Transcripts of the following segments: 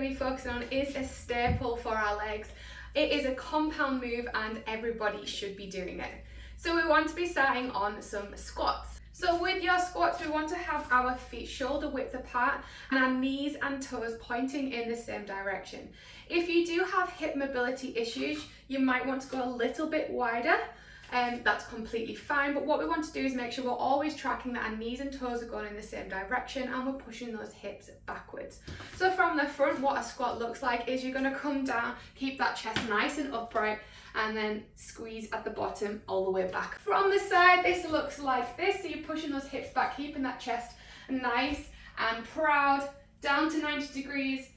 going to be focusing on is a staple for our legs. It is a compound move and everybody should be doing it. So we want to be starting on some squats. So with your squats, we want to have our feet shoulder width apart and our knees and toes pointing in the same direction. If you do have hip mobility issues, you might want to go a little bit wider. That's completely fine, but what we want to do is make sure we're always tracking that our knees and toes are going in the same direction and we're pushing those hips backwards. So from the front, what a squat looks like is you're going to come down, keep that chest nice and upright, and then squeeze at the bottom all the way back. From the side, this looks like this. So you're pushing those hips back, keeping that chest nice and proud, down to 90 degrees,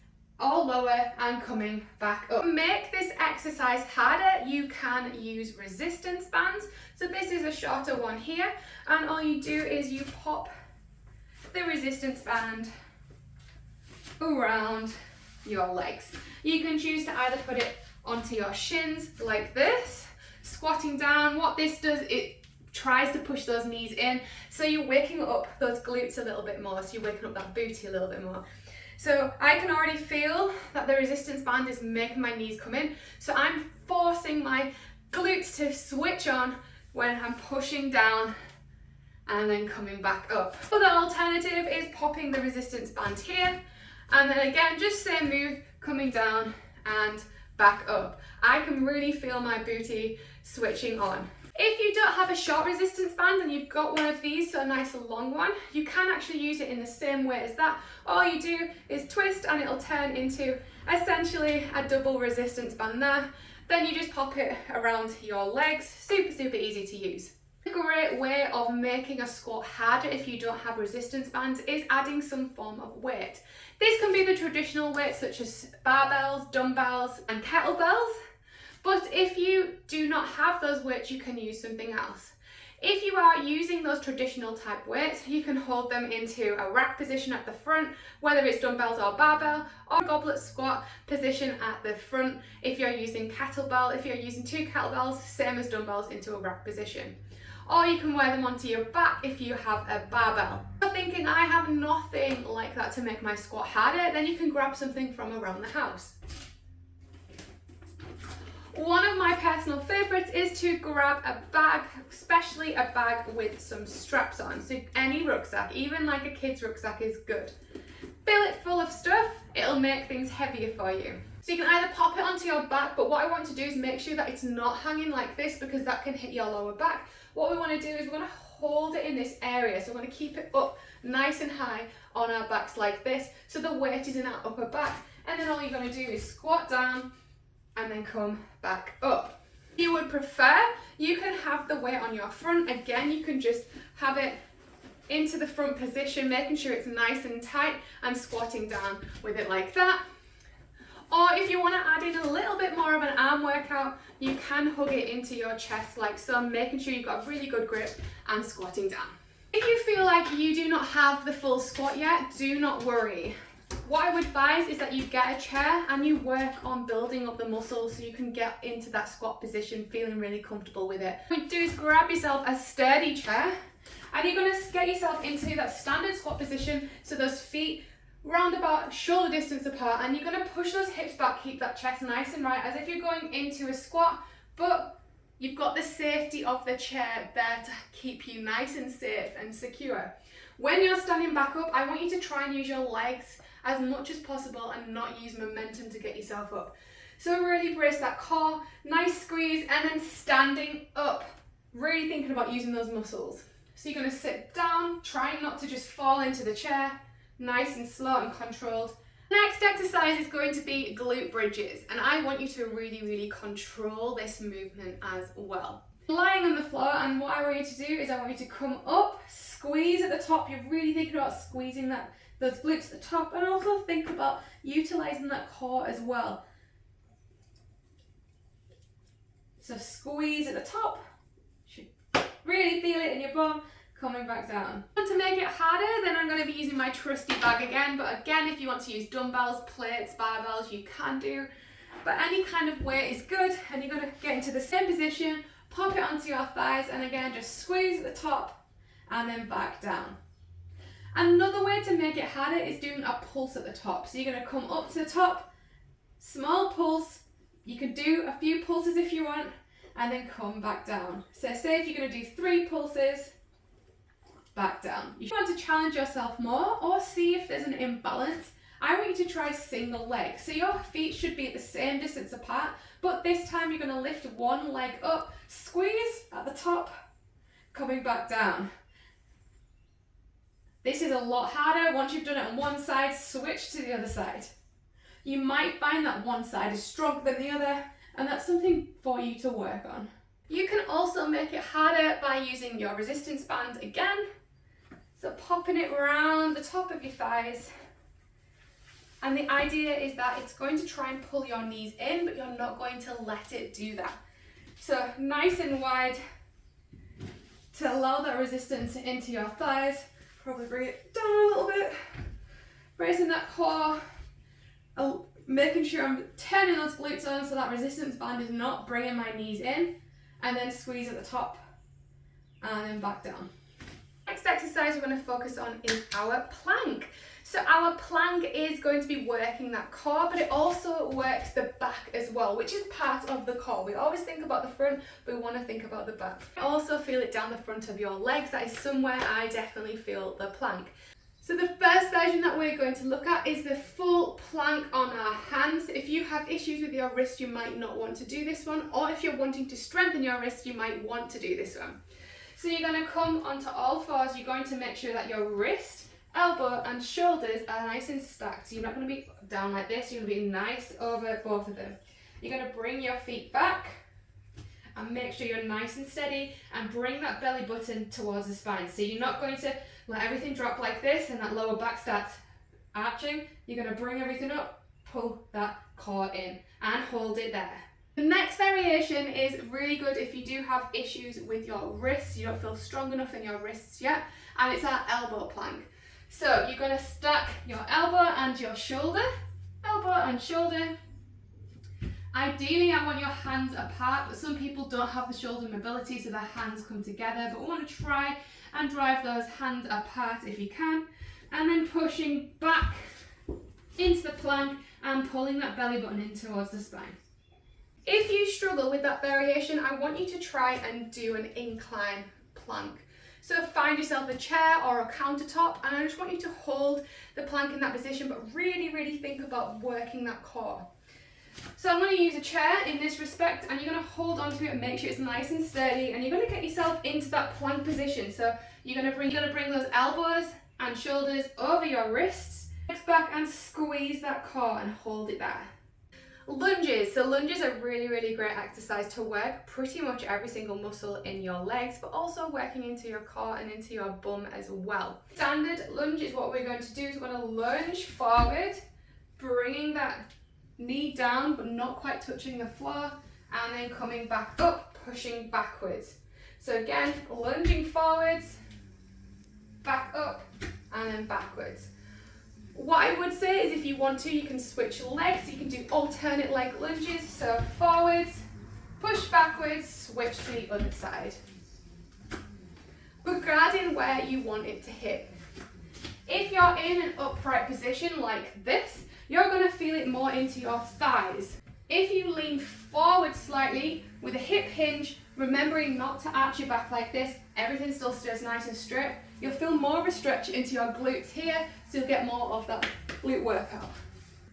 all lower and coming back up. To make this exercise harder, you can use resistance bands. So this is a shorter one here, and all you do is you pop the resistance band around your legs. You can choose to either put it onto your shins like this, squatting down. What this does, it tries to push those knees in, so you're waking up those glutes a little bit more, so you're waking up that booty a little bit more. So I can already feel that the resistance band is making my knees come in, so I'm forcing my glutes to switch on when I'm pushing down and then coming back up. Other alternative is popping the resistance band here, and then again, just same move, coming down and back up. I can really feel my booty switching on. If you don't have a short resistance band and you've got one of these, so a nice long one, you can actually use it in the same way as that. All you do is twist and it'll turn into essentially a double resistance band there. Then you just pop it around your legs. Super, super easy to use. A great way of making a squat harder if you don't have resistance bands is adding some form of weight. This can be the traditional weights such as barbells, dumbbells and kettlebells, but if you do not have those weights, you can use something else. If you are using those traditional type weights, you can hold them into a rack position at the front, whether it's dumbbells or barbell, or goblet squat position at the front. If you're using kettlebell, if you're using 2 kettlebells, same as dumbbells, into a rack position. Or you can wear them onto your back if you have a barbell. If you're thinking I have nothing like that to make my squat harder, then you can grab something from around the house. One of my personal favourites is to grab a bag, especially a bag with some straps on. So any rucksack, even like a kid's rucksack, is good. Fill it full of stuff, it'll make things heavier for you. So you can either pop it onto your back, but what I want to do is make sure that it's not hanging like this, because that can hit your lower back. What we want to do is we're going to hold it in this area. So we're going to keep it up nice and high on our backs like this, so the weight is in our upper back. And then all you're going to do is squat down and then come back up. If you would prefer, you can have the weight on your front. Again, you can just have it into the front position, making sure it's nice and tight, and squatting down with it like that. Or if you want to add in a little bit more of an arm workout, you can hug it into your chest like so, making sure you've got a really good grip and squatting down. If you feel like you do not have the full squat yet, do not worry. What I would advise is that you get a chair and you work on building up the muscles so you can get into that squat position feeling really comfortable with it. What you do is grab yourself a sturdy chair and you're going to get yourself into that standard squat position, so those feet round about shoulder distance apart, and you're going to push those hips back, keep that chest nice and right as if you're going into a squat, but you've got the safety of the chair there to keep you nice and safe and secure. When you're standing back up, I want you to try and use your legs as much as possible and not use momentum to get yourself up. So really brace that core, nice squeeze, and then standing up, really thinking about using those muscles. So you're going to sit down, trying not to just fall into the chair, nice and slow and controlled. Next exercise is going to be glute bridges, and I want you to really control this movement as well. Lying on the floor, and what I want you to do is I want you to come up, squeeze at the top. You're really thinking about squeezing those glutes at the top, and also think about utilising that core as well. So squeeze at the top, should really feel it in your bum, coming back down. To make it harder, then I'm going to be using my trusty bag again, but again, if you want to use dumbbells, plates, barbells, you can do, but any kind of weight is good. And you're going to get into the same position, pop it onto your thighs, and again, just squeeze at the top and then back down. Another way to make it harder is doing a pulse at the top. So you're going to come up to the top, small pulse. You can do a few pulses if you want, and then come back down. So say if you're going to do 3 pulses, back down. You want to challenge yourself more or see if there's an imbalance. I want you to try single leg. So your feet should be at the same distance apart, but this time you're going to lift one leg up, squeeze at the top, coming back down. This is a lot harder. Once you've done it on one side, switch to the other side. You might find that one side is stronger than the other, and that's something for you to work on. You can also make it harder by using your resistance band again. So popping it around the top of your thighs. And the idea is that it's going to try and pull your knees in, but you're not going to let it do that. So nice and wide to allow that resistance into your thighs. Probably bring it down a little bit. Bracing that core. Making sure I'm turning those glutes on so that resistance band is not bringing my knees in. And then squeeze at the top. And then back down. Next exercise we're going to focus on is our plank. So our plank is going to be working that core, but it also works the back as well, which is part of the core. We always think about the front, but we want to think about the back. Also feel it down the front of your legs. That is somewhere I definitely feel the plank. So the first version that we're going to look at is the full plank on our hands. If you have issues with your wrist, you might not want to do this one, or if you're wanting to strengthen your wrist, you might want to do this one. So you're going to come onto all fours. You're going to make sure that your wrist, elbow and shoulders are nice and stacked. So you're not going to be down like this, you're going to be nice over both of them. You're going to bring your feet back and make sure you're nice and steady and bring that belly button towards the spine. So you're not going to let everything drop like this and that lower back starts arching. You're going to bring everything up, pull that core in and hold it there. The next variation is really good if you do have issues with your wrists, you don't feel strong enough in your wrists yet, and it's our elbow plank. So you're going to stack your elbow and your shoulder, elbow and shoulder. Ideally I want your hands apart, but some people don't have the shoulder mobility so their hands come together, but we want to try and drive those hands apart if you can, and then pushing back into the plank and pulling that belly button in towards the spine. If you struggle with that variation, I want you to try and do an incline plank. So find yourself a chair or a countertop, and I just want you to hold the plank in that position, but really, really think about working that core. So I'm going to use a chair in this respect, and you're going to hold onto it and make sure it's nice and sturdy, and you're going to get yourself into that plank position. So you're going to bring those elbows and shoulders over your wrists, next back and squeeze that core and hold it there. Lunges. So lunges are really, really great exercise to work pretty much every single muscle in your legs, but also working into your core and into your bum as well. Standard lunge is what we're going to do is we're going to lunge forward, bringing that knee down but not quite touching the floor, and then coming back up, pushing backwards. So again, lunging forwards, back up, and then backwards. What I would say is if you want to, you can switch legs. You can do alternate leg lunges. So forwards, push backwards, switch to the other side. Regarding where you want it to hit. If you're in an upright position like this, you're going to feel it more into your thighs. If you lean forward slightly with a hip hinge, remembering not to arch your back like this, everything still stays nice and straight, you'll feel more of a stretch into your glutes here, so you'll get more of that glute workout.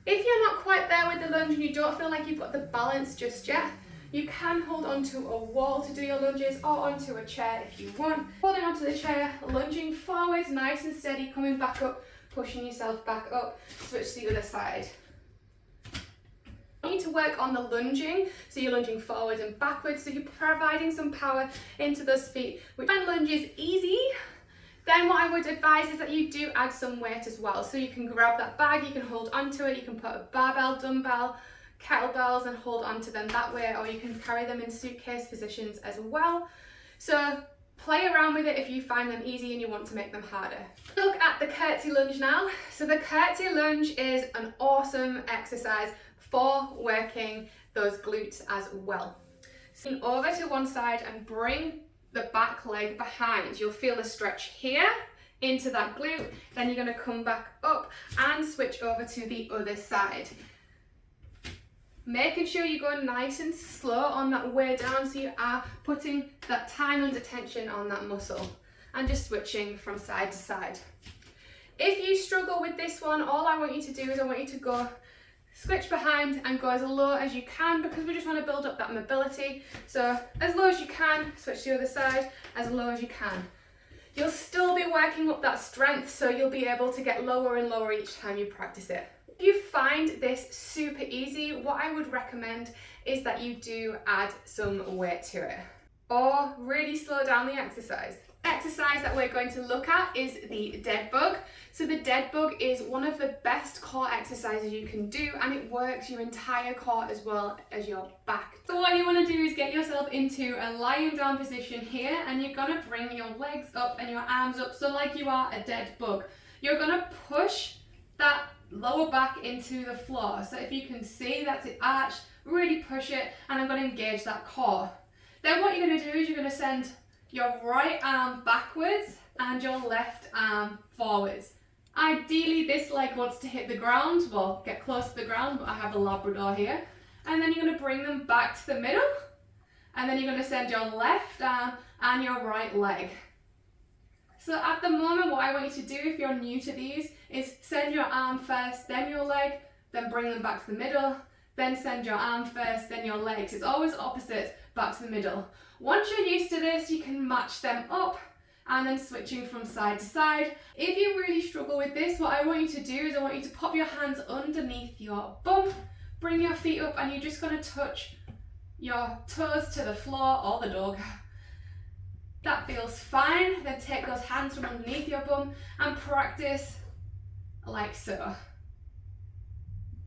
If you're not quite there with the lunge and you don't feel like you've got the balance just yet, you can hold onto a wall to do your lunges or onto a chair if you want. Holding onto the chair, lunging forwards, nice and steady, coming back up, pushing yourself back up, switch to the other side. You need to work on the lunging, so you're lunging forward and backwards, so you're providing some power into those feet. Which when lunge is easy, then what I would advise is that you do add some weight as well. So you can grab that bag, you can hold onto it, you can put a barbell, dumbbell, kettlebells and hold onto them that way, or you can carry them in suitcase positions as well. So play around with it if you find them easy and you want to make them harder. Look at the curtsy lunge now. So the curtsy lunge is an awesome exercise for working those glutes as well. So over to one side and bring the back leg behind. You'll feel the stretch here into that glute. Then you're going to come back up and switch over to the other side. Making sure you go nice and slow on that way down, so you are putting that time and attention on that muscle, and just switching from side to side. If you struggle with this one, all I want you to do is I want you to go switch behind and go as low as you can, because we just want to build up that mobility. So as low as you can, switch to the other side, as low as you can. You'll still be working up that strength, so you'll be able to get lower and lower each time you practice it. If you find this super easy, what I would recommend is that you do add some weight to it, or really slow down the exercise. Exercise that we're going to look at is the dead bug. So the dead bug is one of the best core exercises you can do, and it works your entire core as well as your back. So what you want to do is get yourself into a lying down position here, and you're going to bring your legs up and your arms up, so like you are a dead bug. You're going to push that lower back into the floor. So if you can see, that's it arched, really push it, and I'm going to engage that core. Then what you're going to do is you're going to send your right arm backwards and your left arm forwards. Ideally this leg wants to hit the ground, well, get close to the ground, but I have a Labrador here. And then you're going to bring them back to the middle, and then you're going to send your left arm and your right leg. So at the moment, what I want you to do, if you're new to these, is send your arm first, then your leg, then bring them back to the middle, then send your arm first, then your legs. It's always opposite, back to the middle. Once you're used to this, you can match them up and then switching from side to side. If you really struggle with this, what I want you to do is I want you to pop your hands underneath your bum, bring your feet up, and you're just going to touch your toes to the floor or the dog. That feels fine. Then take those hands from underneath your bum and practice like so.